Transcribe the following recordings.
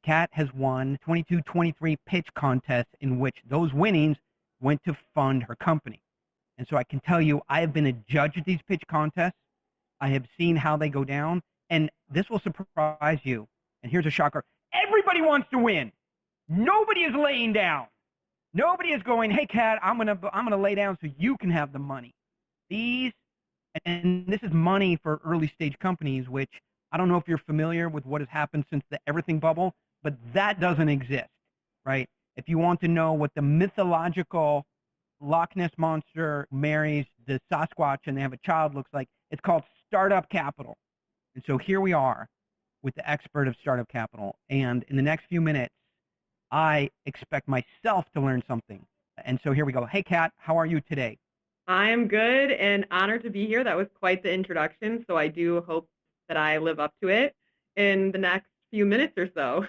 Kat has won 22, 23 pitch contests in which those winnings went to fund her company. And so I can tell you, I have been a judge at these pitch contests. I have seen how they go down, and this will surprise you. And here's a shocker. Everybody wants to win. Nobody is laying down. Nobody is going, hey, Kat, I'm gonna lay down so you can have the money. And this is money for early stage companies, which I don't know if you're familiar with what has happened since the everything bubble, but that doesn't exist, right? If you want to know what the mythological Loch Ness monster marries the Sasquatch and they have a child looks like, it's called startup capital. And so here we are with the expert of startup capital. And in the next few minutes, I expect myself to learn something. And so here we go. Hey, Kat, how are you today? I am good and honored to be here. That was quite the introduction. So I do hope that I live up to it in the next few minutes or so.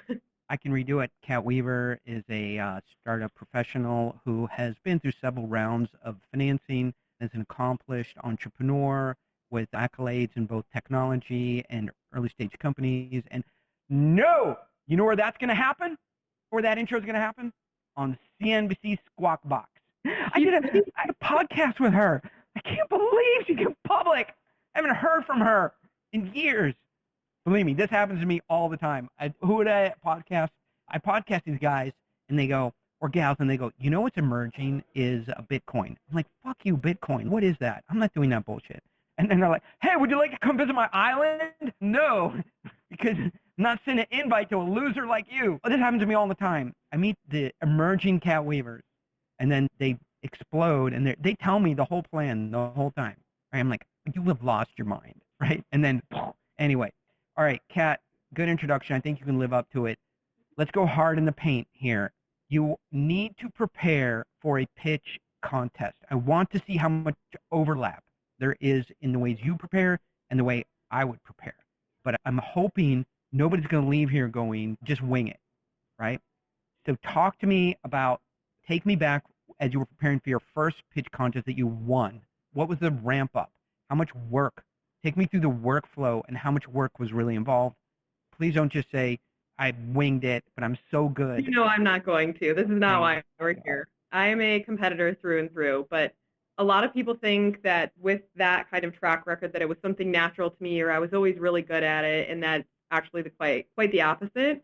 I can redo it. Kat Weaver is a startup professional who has been through several rounds of financing, is an accomplished entrepreneur with accolades in both technology and early stage companies. And no, you know where that's going to happen? Where that intro is going to happen? On CNBC Squawk Box. I did a podcast with her. I can't believe she came public. I haven't heard from her in years. Believe me, this happens to me all the time. Who would I podcast? I podcast these guys, and they go, or gals, and they go, you know what's emerging is a Bitcoin. I'm like, fuck you, Bitcoin. What is that? I'm not doing that bullshit. And then they're like, hey, would you like to come visit my island? No, because I'm not sending an invite to a loser like you. Well, this happens to me all the time. I meet the emerging Kat Weavers, and then they explode, and they tell me the whole plan the whole time. Right? I'm like, you have lost your mind, right? And then, anyway. All right, Kat, good introduction. I think you can live up to it. Let's go hard in the paint here. You need to prepare for a pitch contest. I want to see how much overlap there is in the ways you prepare and the way I would prepare. But I'm hoping nobody's going to leave here going, just wing it, right? So talk to me about, take me back as you were preparing for your first pitch contest that you won. What was the ramp up? How much work? Take me through the workflow and how much work was really involved. Please don't just say, I winged it, but I'm so good. You know I'm not going to. This is not why we're here. I am a competitor through and through, but a lot of people think that with that kind of track record that it was something natural to me or I was always really good at it, and that's actually quite the opposite.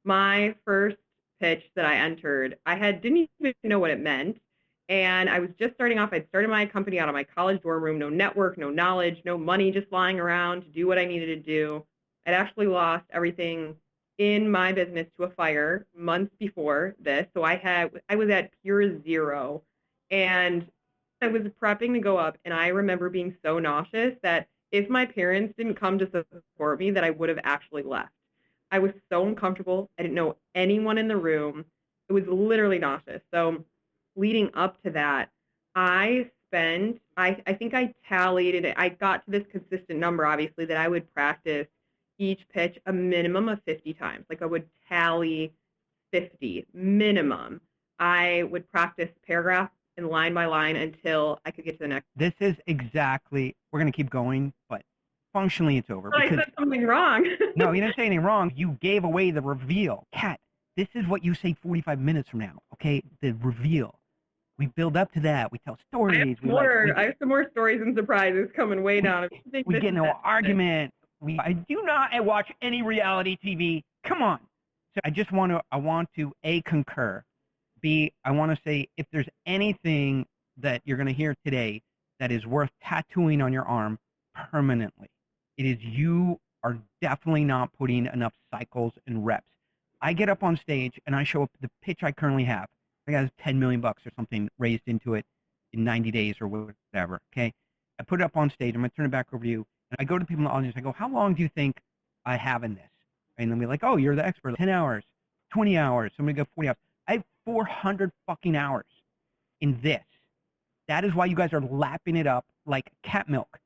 My first pitch that I entered, didn't even know what it meant. And I was just starting off. I'd started my company out of my college dorm room, no network, no knowledge, no money, just lying around to do what I needed to do. I'd actually lost everything in my business to a fire months before this. So I was at pure zero, and I was prepping to go up. And I remember being so nauseous that if my parents didn't come to support me, that I would have actually left. I was so uncomfortable. I didn't know anyone in the room. It was literally nauseous. So leading up to that, I think I tallied it. I got to this consistent number, obviously, that I would practice each pitch a minimum of 50 times. Like I would tally 50 minimum. I would practice paragraph and line by line until I could get to the next. This is exactly, we're going to keep going, but functionally it's over. But I said something wrong. No, you didn't say anything wrong. You gave away the reveal. Kat, this is what you say 45 minutes from now, okay? The reveal. We build up to that. We tell stories. I have some more stories and surprises coming way down. We get into an argument. I do not watch any reality TV. Come on. So I want to A, concur. B, I want to say if there's anything that you're going to hear today that is worth tattooing on your arm permanently, it is you are definitely not putting enough cycles and reps. I get up on stage and I show up the pitch I currently have. I got $10 million or something raised into it in 90 days or whatever, okay? I put it up on stage. I'm going to turn it back over to you. And I go to people in the audience. I go, how long do you think I have in this? And they'll be like, oh, you're the expert. 10 hours, 20 hours. Somebody go 40 hours. I have 400 fucking hours in this. That is why you guys are lapping it up like cat milk,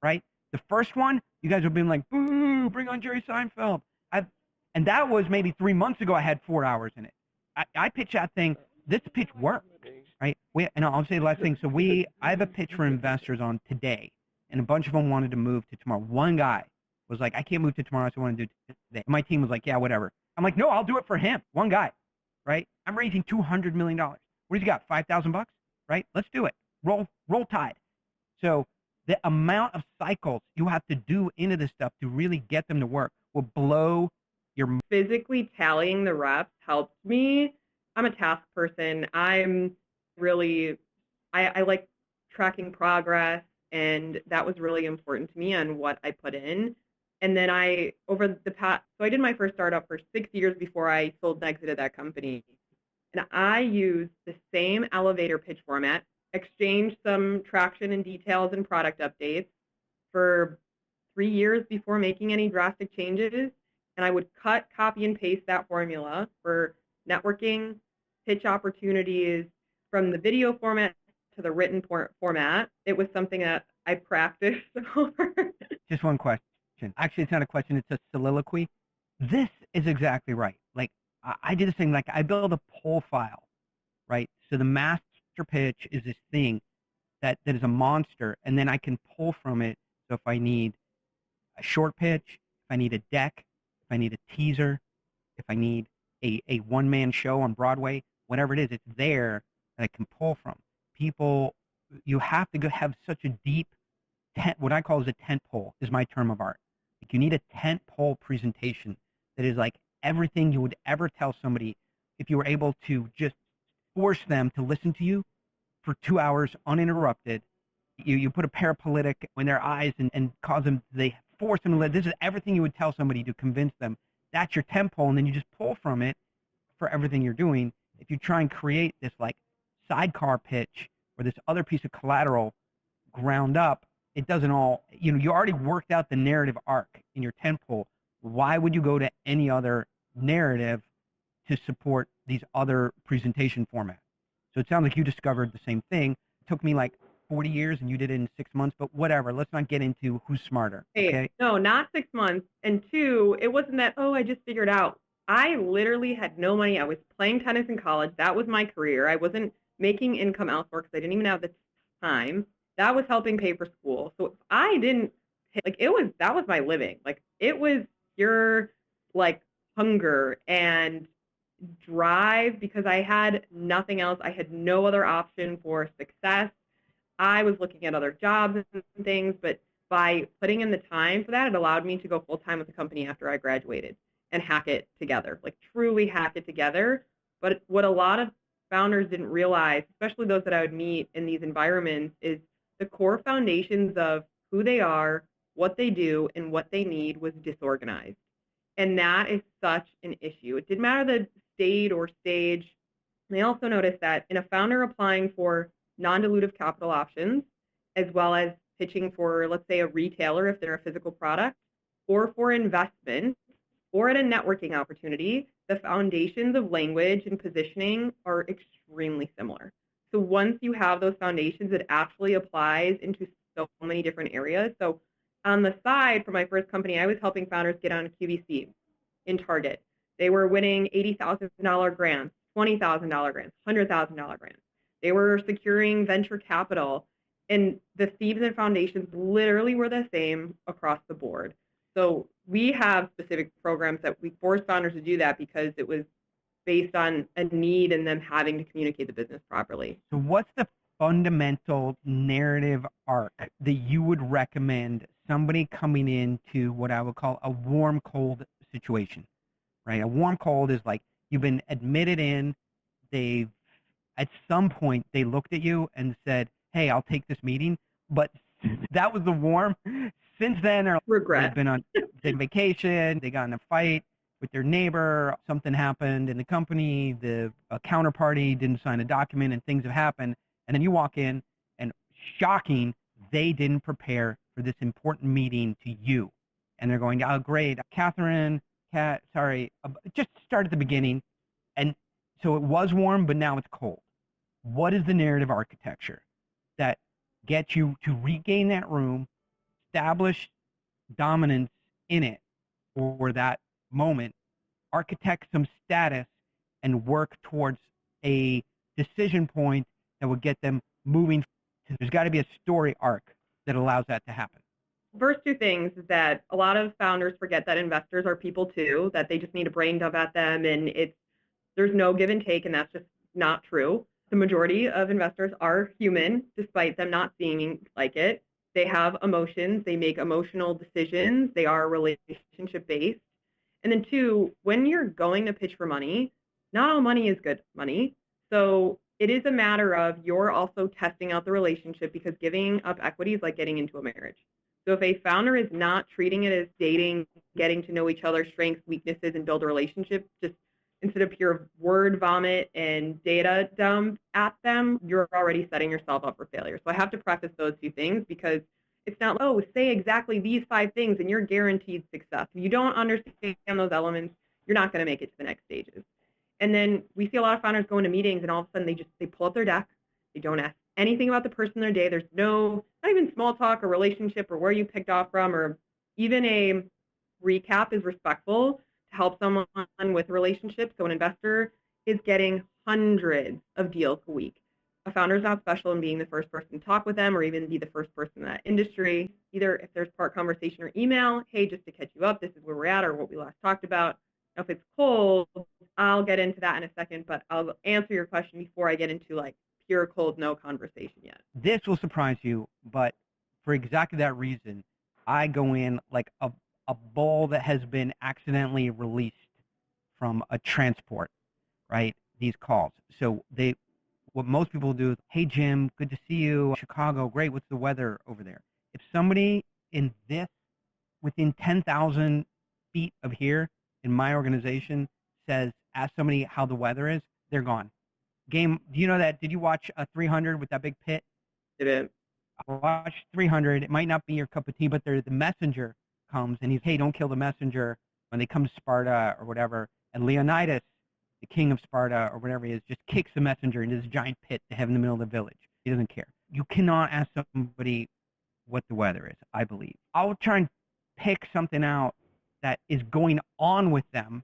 right? The first one, you guys have been like, boo, bring on Jerry Seinfeld. And that was maybe 3 months ago. I had 4 hours in it. I pitched that thing. This pitch worked, right? And I'll say the last thing. So I have a pitch for investors on today, and a bunch of them wanted to move to tomorrow. One guy was like, I can't move to tomorrow, so I want to do it today. My team was like, yeah, whatever. I'm like, no, I'll do it for him. One guy, right? I'm raising $200 million. What does he got? 5,000 bucks, right? Let's do it. Roll tide. So the amount of cycles you have to do into this stuff to really get them to work will blow your. Physically tallying the reps helped me. I'm a task person. I'm really, I like tracking progress, and that was really important to me on what I put in. And then over the past, so I did my first startup for 6 years before I sold and exited that company. And I used the same elevator pitch format, exchanged some traction and details and product updates for 3 years before making any drastic changes. And I would cut, copy, and paste that formula for networking, pitch opportunities, from the video format to the written format. It was something that I practiced over. Just one question. Actually, it's not a question. It's a soliloquy. This is exactly right. Like, I did the same. Like, I built a poll file, right? So the master pitch is this thing that is a monster, and then I can pull from it. So if I need a short pitch, if I need a deck, if I need a teaser, if I need a one-man show on Broadway, whatever it is, it's there that I can pull from. People, you have to have such a deep what I call is a tent pole is my term of art. Like, you need a tent pole presentation that is like everything you would ever tell somebody if you were able to just force them to listen to you for 2 hours uninterrupted. You put a parapolitic in their eyes and cause them, they force them to live. This is everything you would tell somebody to convince them. That's your tent pole, and then you just pull from it for everything you're doing. If you try and create this like sidecar pitch or this other piece of collateral ground up, it doesn't all, you already worked out the narrative arc in your tent pole. Why would you go to any other narrative to support these other presentation formats? So it sounds like you discovered the same thing. It took me like 40 years and you did it in 6 months, but whatever. Let's not get into who's smarter. Okay? No, not 6 months. And two, it wasn't that, I just figured out. I literally had no money. I was playing tennis in college. That was my career. I wasn't making income elsewhere because I didn't even have the time. That was helping pay for school. So if I didn't, that was my living. Like, it was pure, like, hunger and drive because I had nothing else. I had no other option for success. I was looking at other jobs and things, but by putting in the time for that, it allowed me to go full time with the company after I graduated and hack it together, like truly hack it together. But what a lot of founders didn't realize, especially those that I would meet in these environments, is the core foundations of who they are, what they do, and what they need was disorganized. And that is such an issue. It didn't matter the state or stage. And I also noticed that in a founder applying for non-dilutive capital options, as well as pitching for, let's say, a retailer if they're a physical product, or for investment, or at a networking opportunity, the foundations of language and positioning are extremely similar. So once you have those foundations, it actually applies into so many different areas. So on the side, for my first company, I was helping founders get on QVC in Target. They were winning $80,000 grants, $20,000 grants, $100,000 grants. They were securing venture capital, and the themes and foundations literally were the same across the board. So we have specific programs that we force founders to do that because it was based on a need and them having to communicate the business properly. So what's the fundamental narrative arc that you would recommend somebody coming into what I would call a warm cold situation, right? A warm cold is like you've been admitted in, at some point they looked at you and said, hey, I'll take this meeting, but that was the warm. Since then, they've been on vacation, they got in a fight with their neighbor, something happened in the company, the counterparty didn't sign a document, and things have happened. And then you walk in, and shocking, they didn't prepare for this important meeting to you. And they're going, oh, great, Catherine, Kat, sorry, just start at the beginning. And so it was warm, but now it's cold. What is the narrative architecture that gets you to regain that room, establish dominance in it for that moment, architect some status, and work towards a decision point that would get them moving? There's got to be a story arc that allows that to happen. first two things is that a lot of founders forget that investors are people too, that they just need a brain dump at them, and there's no give and take, and that's just not true. The majority of investors are human, despite them not seeming like it. They have emotions, they make emotional decisions, they are relationship based. And then two, when you're going to pitch for money, not all money is good money. So it is a matter of you're also testing out the relationship, because giving up equity is like getting into a marriage. So if a founder is not treating it as dating, getting to know each other's strengths, weaknesses, and build a relationship, just instead of pure word vomit and data dump at them, you're already setting yourself up for failure. So I have to preface those two things, because it's not, oh, say exactly these 5 things and you're guaranteed success. If you don't understand those elements, you're not going to make it to the next stages. And then we see a lot of founders go into meetings and all of a sudden they pull up their deck. They don't ask anything about the person in their day. There's not even small talk or relationship or where you picked off from, or even a recap is respectful to help someone with relationships. So an investor is getting hundreds of deals a week. A founder is not special in being the first person to talk with them or even be the first person in that industry. Either if there's part conversation or email, hey, just to catch you up, this is where we're at or what we last talked about. Now, if it's cold, I'll get into that in a second, but I'll answer your question before I get into like pure cold no conversation yet. This will surprise you, but for exactly that reason, I go in like a ball that has been accidentally released from a transport, right? These calls. So what most people do is, hey, Jim, good to see you. Chicago, great. What's the weather over there? If somebody in this, within 10,000 feet of here in my organization says, ask somebody how the weather is, they're gone. Game, do you know that? Did you watch 300 with that big pit? Didn't. I watched 300. It might not be your cup of tea, but the messenger comes and he's, hey, don't kill the messenger when they come to Sparta or whatever. And Leonidas, the king of Sparta or whatever he is, just kicks the messenger into this giant pit to have in the middle of the village. He doesn't care. You cannot ask somebody what the weather is, I believe. I'll try and pick something out that is going on with them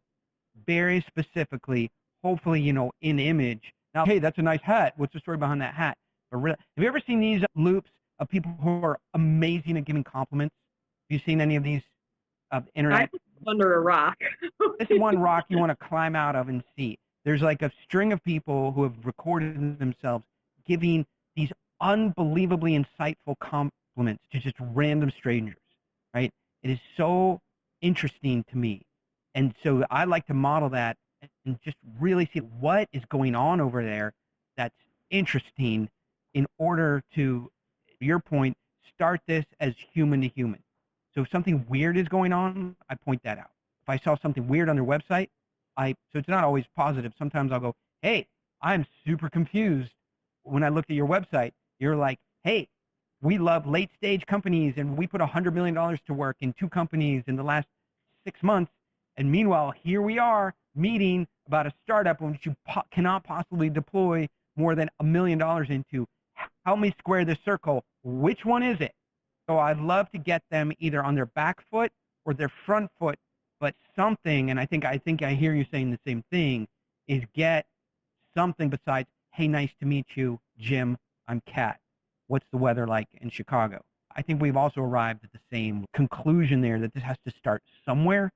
very specifically, hopefully, in image. Now, hey, that's a nice hat. What's the story behind that hat? But really, have you ever seen these loops of people who are amazing at giving compliments? Have you seen any of these internet? I'm under a rock. This is one rock you want to climb out of and see. There's like a string of people who have recorded themselves giving these unbelievably insightful compliments to just random strangers, right? It is so interesting to me. And so I like to model that and just really see what is going on over there that's interesting in order to your point, start this as human to human. So if something weird is going on, I point that out. If I saw something weird on their website, so it's not always positive. Sometimes I'll go, hey, I'm super confused. When I looked at your website, you're like, hey, we love late stage companies and we put $100 million to work in 2 companies in the last 6 months. And meanwhile, here we are meeting about a startup which you cannot possibly deploy more than $1 million into. Help me square this circle. Which one is it? So I'd love to get them either on their back foot or their front foot, but something, and I think I hear you saying the same thing, is get something besides, hey, nice to meet you, Jim, I'm Kat. What's the weather like in Chicago? I think we've also arrived at the same conclusion there, that this has to start somewhere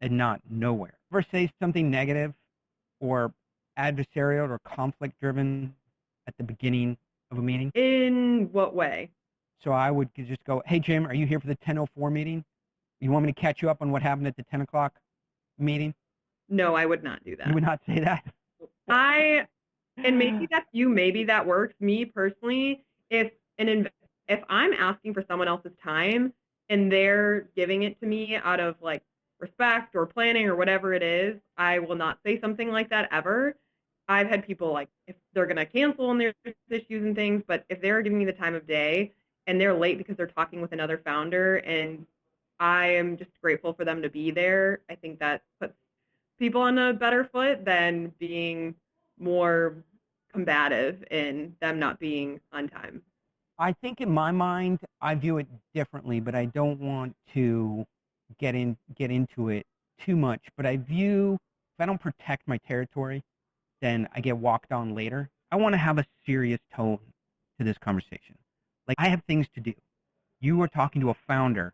and not nowhere. Ever say something negative or adversarial or conflict driven at the beginning of a meeting? In what way? So I would just go, hey, Jim, are you here for the 10:04 meeting? You want me to catch you up on what happened at the 10 o'clock meeting? No, I would not do that. You would not say that? And maybe that's you, maybe that works. Me personally, if I'm asking for someone else's time and they're giving it to me out of like respect or planning or whatever it is, I will not say something like that ever. I've had people like, if they're going to cancel and there's issues and things, but if they're giving me the time of day and they're late because they're talking with another founder and I am just grateful for them to be there, I think that puts people on a better foot than being more combative in them not being on time. I think in my mind, I view it differently, but I don't want to get into it too much. But I view, if I don't protect my territory, then I get walked on later. I want to have a serious tone to this conversation. Like, I have things to do. You are talking to a founder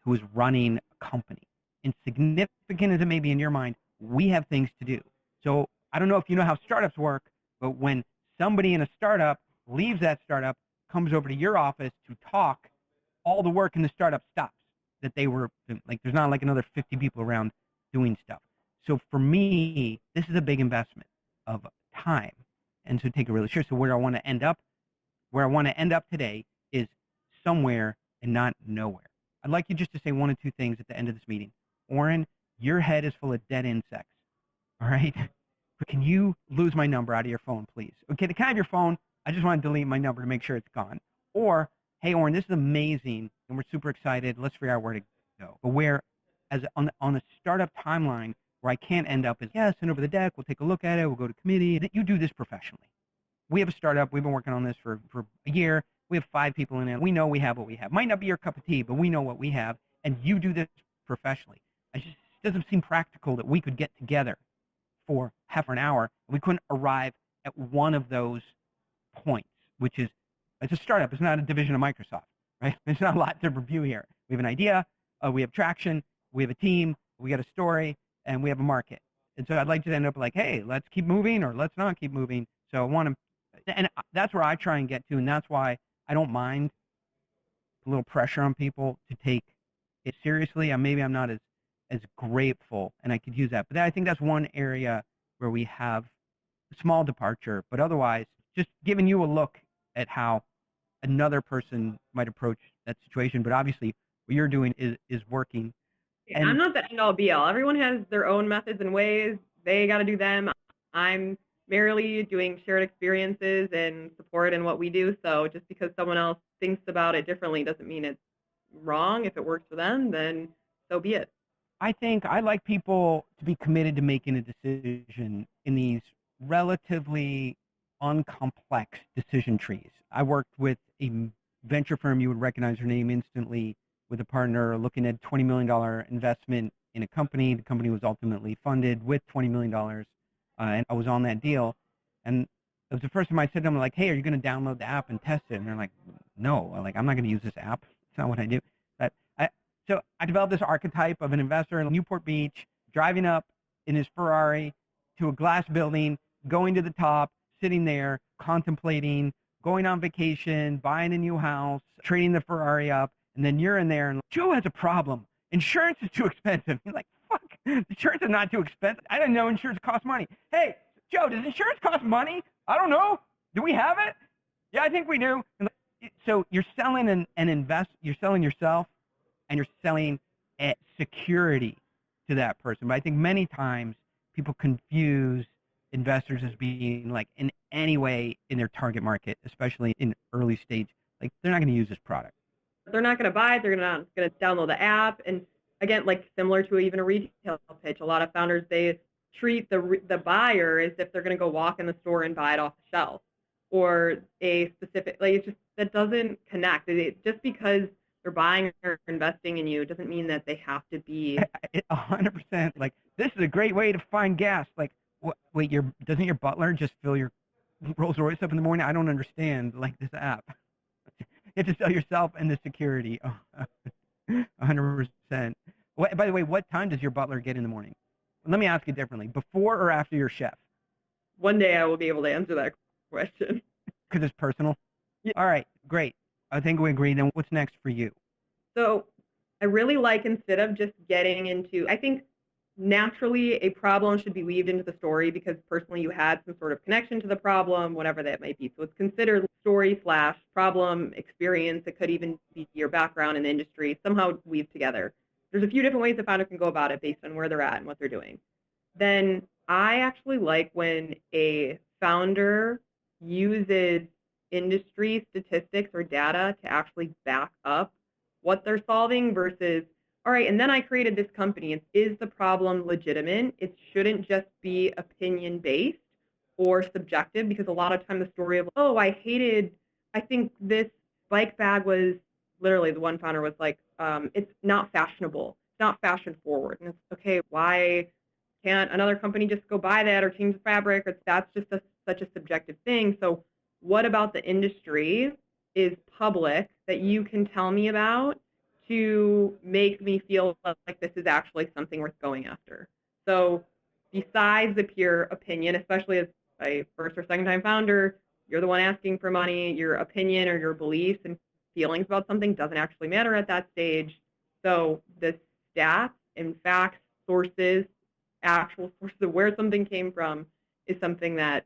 who is running a company. Insignificant as it may be in your mind, we have things to do. So I don't know if you know how startups work, but when somebody in a startup leaves that startup, comes over to your office to talk, all the work in the startup stops. That they were like, there's not like another 50 people around doing stuff. So for me, this is a big investment of time, and so take it really serious. So where I want to end up today is somewhere and not nowhere. I'd like you just to say one or two things at the end of this meeting. Oren, your head is full of dead insects. All right? But can you lose my number out of your phone, please? Okay, can I have your phone? I just want to delete my number to make sure it's gone. Or, hey, Oren, this is amazing, and we're super excited. Let's figure out where to go. But where, as on a startup timeline, where I can't end up is, yeah, send over the deck. We'll take a look at it. We'll go to committee. You do this professionally. We have a startup. We've been working on this for a year. We have 5 people in it. We know we have what we have. Might not be your cup of tea, but we know what we have, and you do this professionally. It just doesn't seem practical that we could get together for half an hour. We couldn't arrive at one of those points, which is, it's a startup. It's not a division of Microsoft, right? There's not a lot to review here. We have an idea. We have traction. We have a team. We got a story, and we have a market. And so I'd like to end up like, hey, let's keep moving or let's not keep moving. So I want to, and that's where I try and get to, and that's why I don't mind a little pressure on people to take it seriously. Maybe I'm not as grateful, and I could use that. But I think that's one area where we have a small departure, but otherwise, just giving you a look at how another person might approach that situation. But obviously, what you're doing is working. And I'm not the end all be all. Everyone has their own methods and ways. They got to do them. I'm merely doing shared experiences and support in what we do. So just because someone else thinks about it differently doesn't mean it's wrong. If it works for them, then so be it. I think I like people to be committed to making a decision in these relatively uncomplex decision trees. I worked with a venture firm, you would recognize her name instantly, with a partner looking at $20 million investment in a company. The company was ultimately funded with $20 million, and I was on that deal. And it was the first time I said to them, like, hey, are you going to download the app and test it? And they're like, no, like, I'm not going to use this app. It's not what I do. So I developed this archetype of an investor in Newport Beach, driving up in his Ferrari to a glass building, going to the top, sitting there, contemplating, going on vacation, buying a new house, trading the Ferrari up, and then you're in there and Joe has a problem. Insurance is too expensive. You're like, fuck, insurance is not too expensive. I didn't know insurance costs money. Hey, Joe, does insurance cost money? I don't know. Do we have it? Yeah, I think we do. So you're selling you're selling yourself, and you're selling security to that person. But I think many times people confuse investors as being like in any way in their target market, especially in early stage. Like they're not going to use this product. They're not going to buy it. They're not going to download the app. And again, like similar to even a retail pitch, a lot of founders, they treat the buyer as if they're going to go walk in the store and buy it off the shelf, or a specific, like it's just, that doesn't connect. Just because they're buying or investing in you doesn't mean that they have to be 100%. Like, this is a great way to find gas. Like, wait, doesn't your butler just fill your Rolls Royce up in the morning? I don't understand, like, this app. You have to sell yourself and the security. 100%. By the way, what time does your butler get in the morning? Let me ask you differently. Before or after your chef? One day I will be able to answer that question. Because it's personal? Yeah. All right, great. I think we agree. Then what's next for you? So I really like, instead of just getting into, I think naturally a problem should be weaved into the story because personally you had some sort of connection to the problem, whatever that might be. So it's considered story/problem experience. It could even be your background in the industry, somehow weave together. There's a few different ways the founder can go about it based on where they're at and what they're doing. Then I actually like when a founder uses industry statistics or data to actually back up what they're solving versus, all right, and then I created this company. Is the problem legitimate? It shouldn't just be opinion-based or subjective, because a lot of time the story of, oh, I think this bike bag was, literally the one founder was like, it's not fashionable. It's not fashion forward. And it's, okay, why can't another company just go buy that or change the fabric? Or that's just such a subjective thing. So what about the industry is public that you can tell me about to make me feel like this is actually something worth going after. So besides the pure opinion, especially as a first or second time founder, you're the one asking for money, your opinion or your beliefs and feelings about something doesn't actually matter at that stage. So the stats and facts, sources, actual sources of where something came from is something that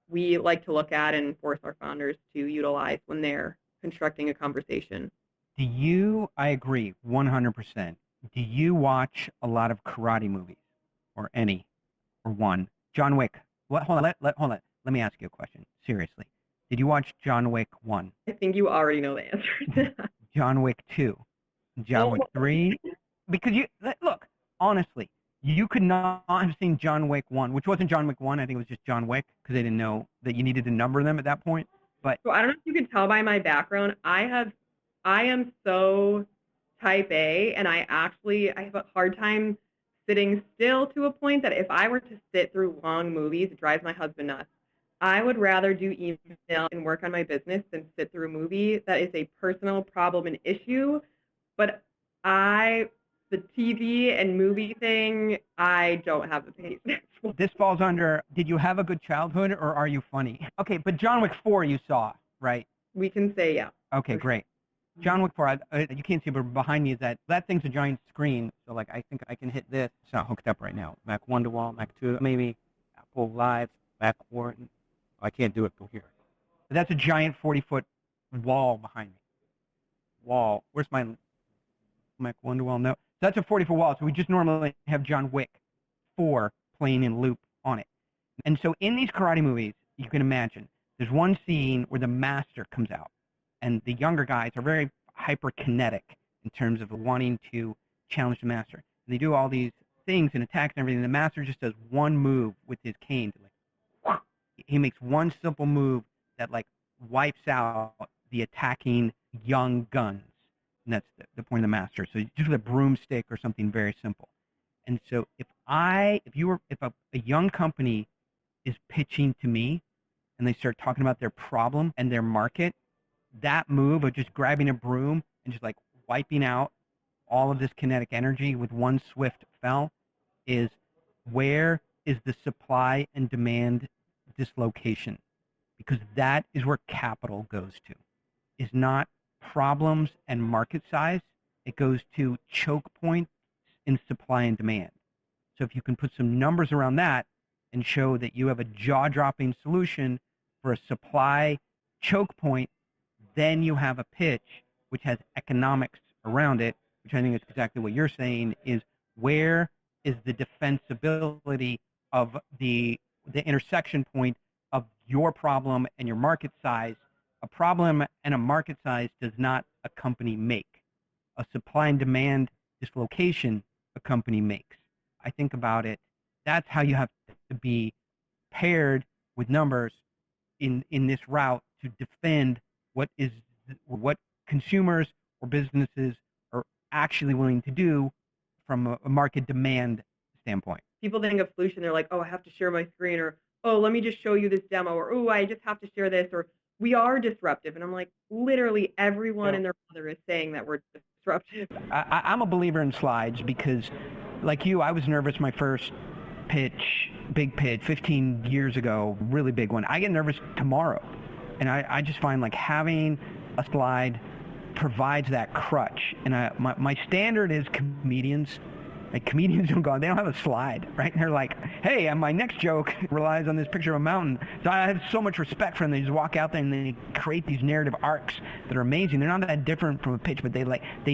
we like to look at and force our founders to utilize when they're constructing a conversation. I agree 100%. Do you watch a lot of karate movies or any or one? John Wick. What? Hold on. Hold on. Let me ask you a question. Seriously. Did you watch John Wick 1? I think you already know the answer to that. John Wick 2? John Wick 3? Because look, honestly, you could not have seen John Wick 1, which wasn't John Wick 1. I think it was just John Wick because they didn't know that you needed to number them at that point. But so I don't know if you can tell by my background. I am so type A, and I have a hard time sitting still to a point that if I were to sit through long movies, it drives my husband nuts. I would rather do email and work on my business than sit through a movie that is a personal problem and issue. But the TV and movie thing, I don't have the patience. This falls under, did you have a good childhood or are you funny? Okay, but John Wick 4 you saw, right? We can say yeah. Okay, great. John Wick 4, you can't see, but behind me is that thing's a giant screen. So, like, I think I can hit this. It's not hooked up right now. Mac 1 to wall, Mac 2, maybe. Apple Live, Mac 4. I can't do it through here. But that's a giant 40-foot wall behind me. Wall. Where's my Mac 1 to wall? No. So that's a 40-foot wall. So we just normally have John Wick 4 playing in loop on it. And so in these karate movies, you can imagine, there's one scene where the master comes out. And the younger guys are very hyperkinetic in terms of wanting to challenge the master. And they do all these things and attacks and everything. The master just does one move with his cane. Like, he makes one simple move that like wipes out the attacking young guns. And that's the point of the master. So just with a broomstick or something very simple. And so if a young company is pitching to me and they start talking about their problem and their market, that move of just grabbing a broom and just like wiping out all of this kinetic energy with one swift fell is where is the supply and demand dislocation? Because that is where capital goes to. Is not problems and market size. It goes to choke points in supply and demand. So if you can put some numbers around that and show that you have a jaw-dropping solution for a supply choke point, then you have a pitch which has economics around it, which I think is exactly what you're saying, is where is the defensibility of the intersection point of your problem and your market size. A problem and a market size does not a company make. A supply and demand dislocation a company makes. I think about it, that's how you have to be paired with numbers in this route to defend what consumers or businesses are actually willing to do from a market demand standpoint. People think of solution, they're like, oh, I have to share my screen, or oh, let me just show you this demo, or oh, I just have to share this, or we are disruptive. And I'm like, literally everyone and their mother is saying that we're disruptive. I'm a believer in slides because, like you, I was nervous my first pitch, big pitch, 15 years ago, really big one. I get nervous tomorrow. And I just find like having a slide provides that crutch. And my standard is comedians. Like comedians they don't have a slide, right? And they're like, hey, my next joke relies on this picture of a mountain. So I have so much respect for them. They just walk out there and they create these narrative arcs that are amazing. They're not that different from a pitch, but they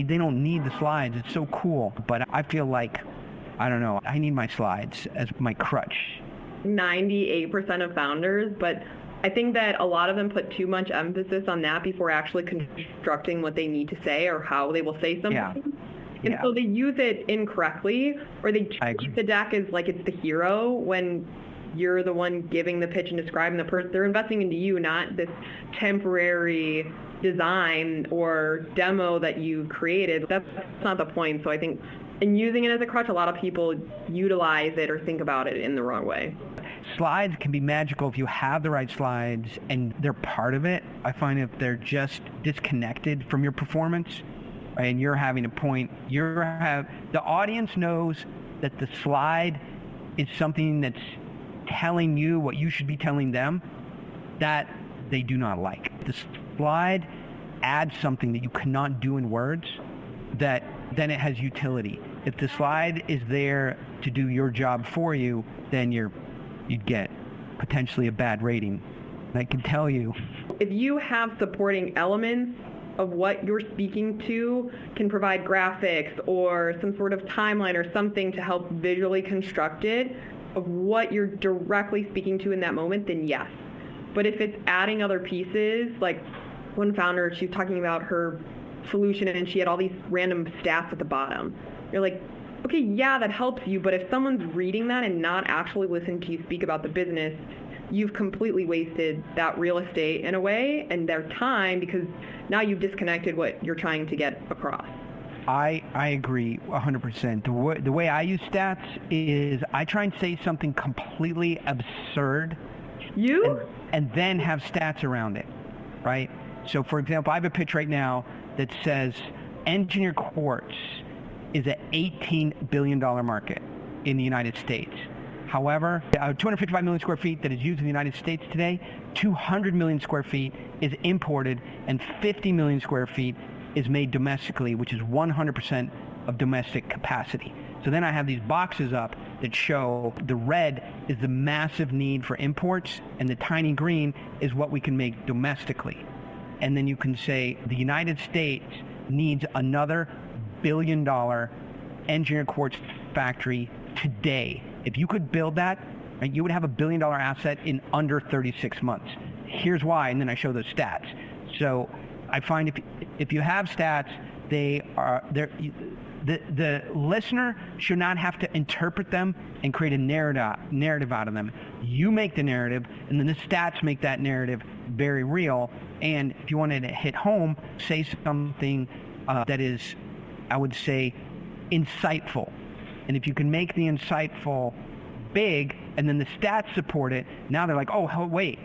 don't need the slides. It's so cool. But I feel like, I don't know, I need my slides as my crutch. 98% of founders, but I think that a lot of them put too much emphasis on that before actually constructing what they need to say or how they will say something. Yeah. And so they use it incorrectly, or they treat the deck as like it's the hero when you're the one giving the pitch and describing the person. They're investing into you, not this temporary design or demo that you created. That's not the point. So I think And using it as a crutch, a lot of people utilize it or think about it in the wrong way. Slides can be magical if you have the right slides and they're part of it. I find if they're just disconnected from your performance, right, and you're having a point, the audience knows that the slide is something that's telling you what you should be telling them, that they do not like. The slide adds something that you cannot do in words, that then it has utility. If the slide is there to do your job for you, then you'd get potentially a bad rating. And I can tell you, if you have supporting elements of what you're speaking to, can provide graphics or some sort of timeline or something to help visually construct it of what you're directly speaking to in that moment, then yes. But if it's adding other pieces, like one founder, she was talking about her solution and she had all these random stats at the bottom. You're like, okay, yeah, that helps you, but if someone's reading that and not actually listening to you speak about the business, you've completely wasted that real estate in a way and their time, because now you've disconnected what you're trying to get across. I agree 100%. The way I use stats is I try and say something completely absurd and then have stats around it, right? So, for example, I have a pitch right now that says engineered quartz is an $18 billion market in the United States. However, 255 million square feet that is used in the United States today, 200 million square feet is imported, and 50 million square feet is made domestically, which is 100% of domestic capacity. So then I have these boxes up that show the red is the massive need for imports, and the tiny green is what we can make domestically. And then you can say the United States needs another $1 billion engineered quartz factory today. If you could build that, right, you would have $1 billion asset in under 36 months. Here's why, and then I show those stats. So I find if you have stats, the listener should not have to interpret them and create a narrative out of them. You make the narrative, and then the stats make that narrative very real. And if you wanted to hit home, say something that is, I would say, insightful. And if you can make the insightful big, and then the stats support it, now they're like, oh, wait,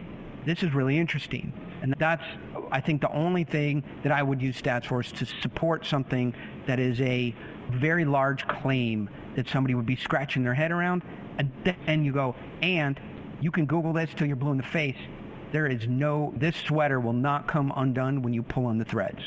this is really interesting. And that's, I think, the only thing that I would use stats for, is to support something that is a very large claim that somebody would be scratching their head around. And then you go, and you can Google this till you're blue in the face. This sweater will not come undone when you pull on the threads.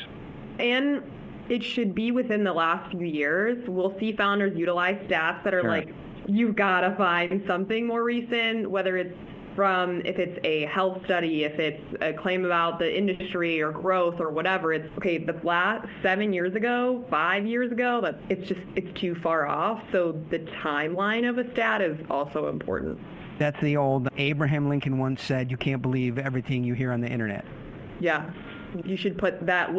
And it should be within the last few years. We'll see founders utilize stats that are like, you've got to find something more recent, whether it's if it's a health study, if it's a claim about the industry or growth or whatever. It's, okay, the last 7 years ago, 5 years ago, it's too far off. So the timeline of a stat is also important. That's the old Abraham Lincoln once said, you can't believe everything you hear on the internet. Yeah. You should put that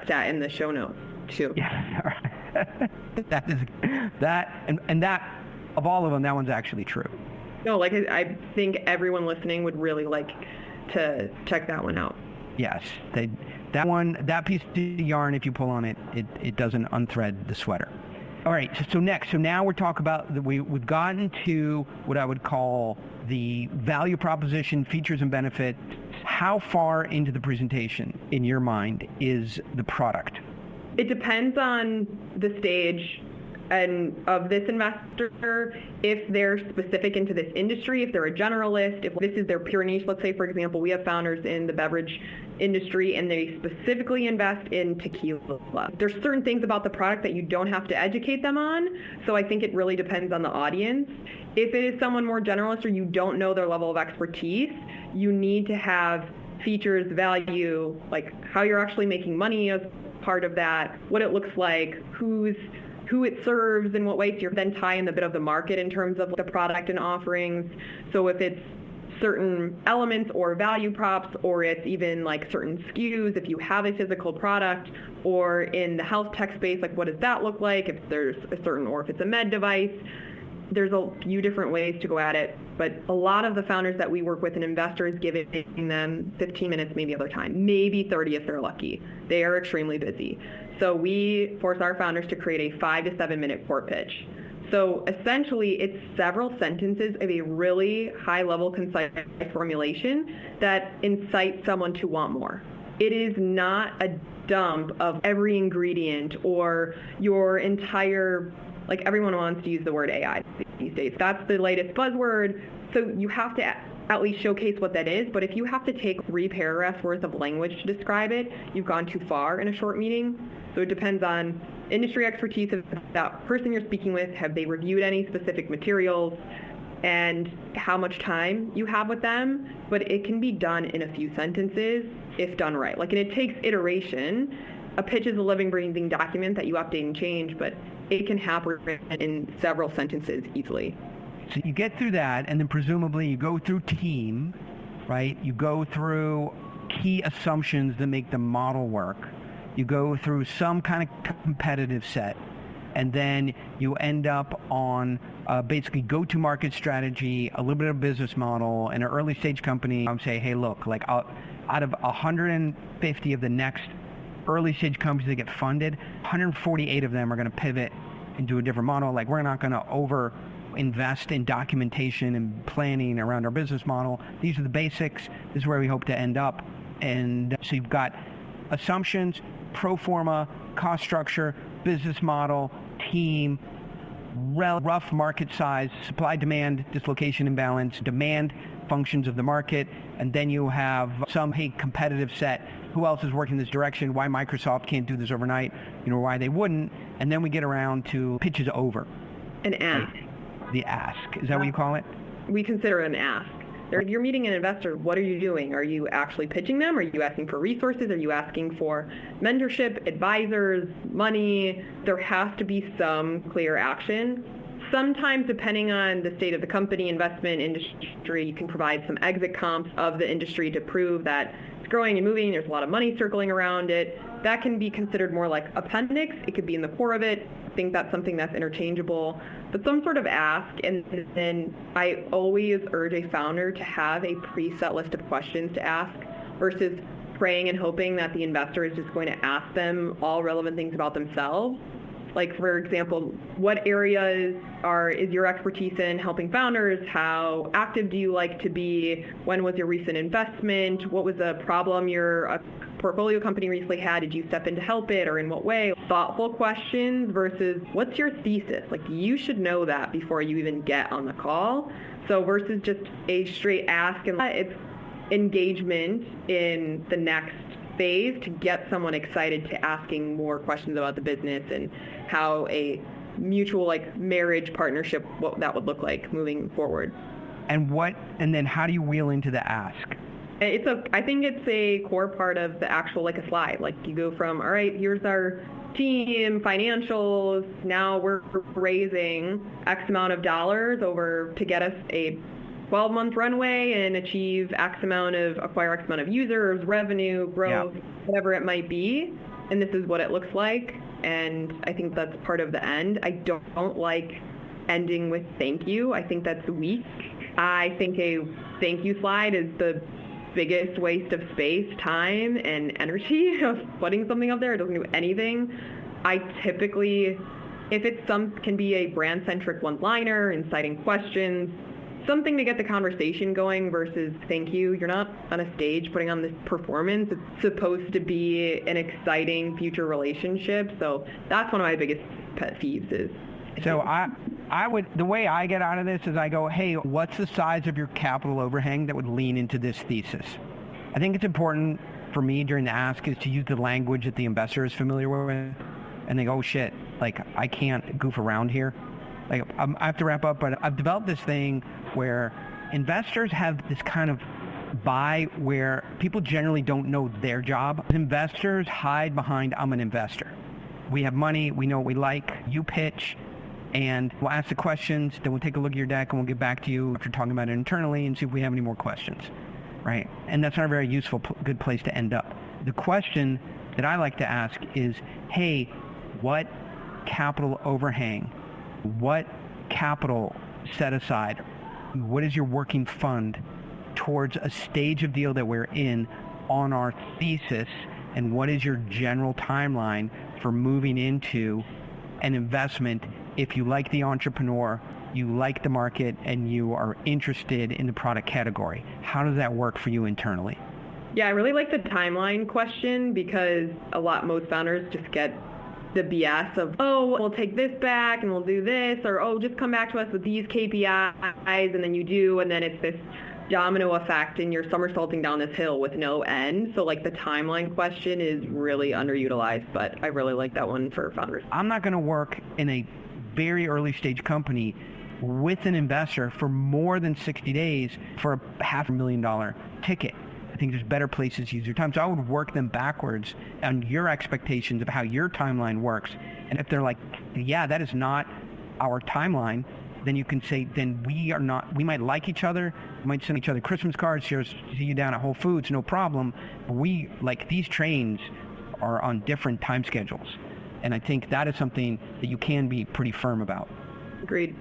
stat in the show notes too. Yeah. that of all of them, that one's actually true. No, like I think everyone listening would really like to check that one out. Yes, that piece of yarn, if you pull on it, it doesn't unthread the sweater. All right, so now we're talking about we've gotten to what I would call the value proposition, features and benefits. How far into the presentation, in your mind, is the product? It depends on the stage and of this investor, if they're specific into this industry, if they're a generalist, if this is their pure niche. Let's say, for example, we have founders in the beverage industry and they specifically invest in tequila. There's certain things about the product that you don't have to educate them on, so I think it really depends on the audience. If it is someone more generalist or you don't know their level of expertise, you need to have features, value, like how you're actually making money as part of that, what it looks like, who it serves, in what ways. You then tie in a bit of the market in terms of the product and offerings. So if it's certain elements or value props, or it's even like certain SKUs, if you have a physical product, or in the health tech space, like what does that look like, if there's a certain, or if it's a med device. there's a few different ways to go at it, but a lot of the founders that we work with and investors giving them 15 minutes maybe other time, maybe 30 if they're lucky. They are extremely busy. So we force our founders to create a 5 to 7 minute core pitch. So essentially, it's several sentences of a really high-level, concise formulation that incites someone to want more. It is not a dump of every ingredient or your entire, like everyone wants to use the word AI these days. That's the latest buzzword. So you have to at least showcase what that is. But if you have to take 3 paragraphs worth of language to describe it, you've gone too far in a short meeting. So it depends on industry expertise of that person you're speaking with. Have they reviewed any specific materials, and how much time you have with them? But it can be done in a few sentences if done right. Like, and it takes iteration. A pitch is a living, breathing document that you update and change, but it can happen in several sentences easily. So you get through that, and then presumably you go through team, right? You go through key assumptions that make the model work. You go through some kind of competitive set, and then you end up on basically go-to-market strategy, a little bit of business model, and an early-stage company. I would say, hey, look, like out of 150 of the next early-stage companies that get funded, 148 of them are going to pivot into a different model. Like, we're not going to over-invest in documentation and planning around our business model. These are the basics. This is where we hope to end up. And so you've got assumptions, pro forma, cost structure, business model, team, rough market size, supply demand, dislocation imbalance, demand functions of the market, and then you have some competitive set. Who else is working this direction? Why Microsoft can't do this overnight? Why they wouldn't? And then we get around to pitches over. An ask. The ask. Is that what you call it? We consider it an ask. If you're meeting an investor, what are you doing? Are you actually pitching them? Are you asking for resources? Are you asking for mentorship, advisors, money? There has to be some clear action. Sometimes, depending on the state of the company, investment industry, you can provide some exit comps of the industry to prove that it's growing and moving. There's a lot of money circling around it. That can be considered more like appendix. It could be in the core of it. I think that's something that's interchangeable. But some sort of ask, and then I always urge a founder to have a preset list of questions to ask versus praying and hoping that the investor is just going to ask them all relevant things about themselves. Like, for example, what areas is your expertise in helping founders? How active do you like to be? When was your recent investment? What was a problem your portfolio company recently had? Did you step in to help it, or in what way? Thoughtful questions versus what's your thesis? Like, you should know that before you even get on the call. So versus just a straight ask, and it's engagement in the next phase to get someone excited to asking more questions about the business and how a mutual marriage partnership, what that would look like moving forward. And then how do you wheel into the ask? I think it's a core part of the actual, a slide. Like, you go from, all right, here's our team, financials, now we're raising X amount of dollars over to get us a 12-month runway and acquire X amount of users, revenue, growth, whatever it might be. And this is what it looks like. And I think that's part of the end. I don't like ending with thank you. I think that's weak. I think a thank you slide is the biggest waste of space, time, and energy of putting something up there. It doesn't do anything. I typically, if it's can be a brand-centric one-liner, inciting questions, something to get the conversation going versus thank you. You're not on a stage putting on this performance. It's supposed to be an exciting future relationship. So that's one of my biggest pet peeves is. So the way I get out of this is I go, hey, what's the size of your capital overhang that would lean into this thesis? I think it's important for me during the ask is to use the language that the investor is familiar with, and they go, oh shit, I can't goof around here. I have to wrap up, but I've developed this thing where investors have this kind of buy where people generally don't know their job. Investors hide behind, I'm an investor. We have money, we know what we like, you pitch, and we'll ask the questions, then we'll take a look at your deck and we'll get back to you after talking about it internally and see if we have any more questions, right? And that's not a very useful, good place to end up. The question that I like to ask is, hey, what capital overhang, what capital set aside? What is your working fund towards a stage of deal that we're in on our thesis? And what is your general timeline for moving into an investment if you like the entrepreneur, you like the market, and you are interested in the product category? How does that work for you internally? Yeah, I really like the timeline question because most founders just get the BS of, oh, we'll take this back and we'll do this, or, oh, just come back to us with these KPIs, and then you do, and then it's this domino effect and you're somersaulting down this hill with no end. So like the timeline question is really underutilized, but I really like that one for founders. I'm not going to work in a very early stage company with an investor for more than 60 days for a $500,000 ticket. I think there's better places to use your time. So I would work them backwards on your expectations of how your timeline works. And if they're like, yeah, that is not our timeline, then you can say, then we might like each other, we might send each other Christmas cards, see you down at Whole Foods, no problem. We, like, these trains are on different time schedules. And I think that is something that you can be pretty firm about. Agreed.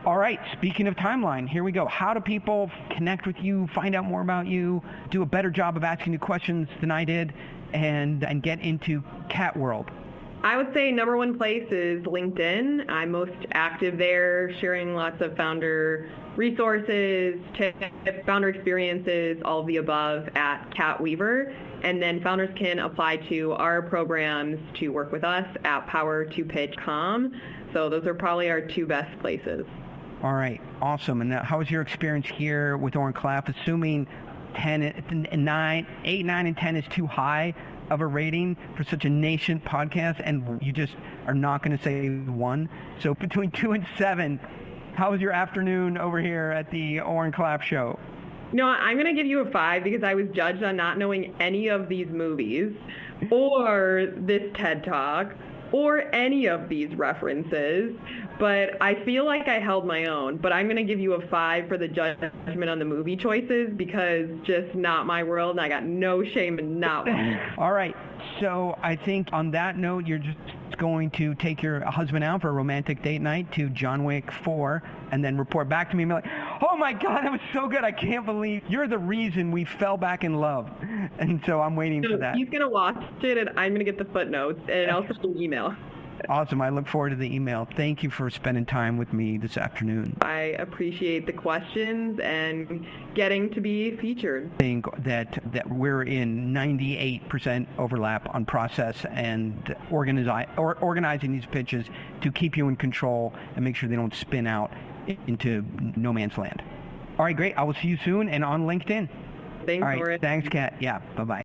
All right, speaking of timeline, here we go. How do people connect with you, find out more about you, do a better job of asking you questions than I did, and get into Kat World? I would say number one place is LinkedIn. I'm most active there, sharing lots of founder resources, tips, founder experiences, all of the above at Kat Weaver. And then founders can apply to our programs to work with us at power2pitch.com. So those are probably our two best places. All right, awesome. And how was your experience here with Oren Clapp? Assuming 8, 9, and 10 is too high of a rating for such a nascent podcast, and you just are not going to say 1. So between 2 and 7, how was your afternoon over here at the Oren Clapp show? No, I'm going to give you a 5 because I was judged on not knowing any of these movies or this TED Talk or any of these references, but I feel like I held my own. But I'm going to give you a 5 for the judgment on the movie choices because just not my world, and I got no shame in not one. All right, so I think on that note, you're just going to take your husband out for a romantic date night to John Wick 4 and then report back to me and be like, oh my God, that was so good. I can't believe you're the reason we fell back in love. And so I'm waiting for that. He's going to watch it, and I'm going to get the footnotes, and also an email. Awesome. I look forward to the email. Thank you for spending time with me this afternoon. I appreciate the questions and getting to be featured. I think that we're in 98% overlap on process and organizing these pitches to keep you in control and make sure they don't spin out into no man's land. All right, great. I will see you soon and on LinkedIn. Thanks, All right, Oren. thanks, Kat. Yeah, bye-bye.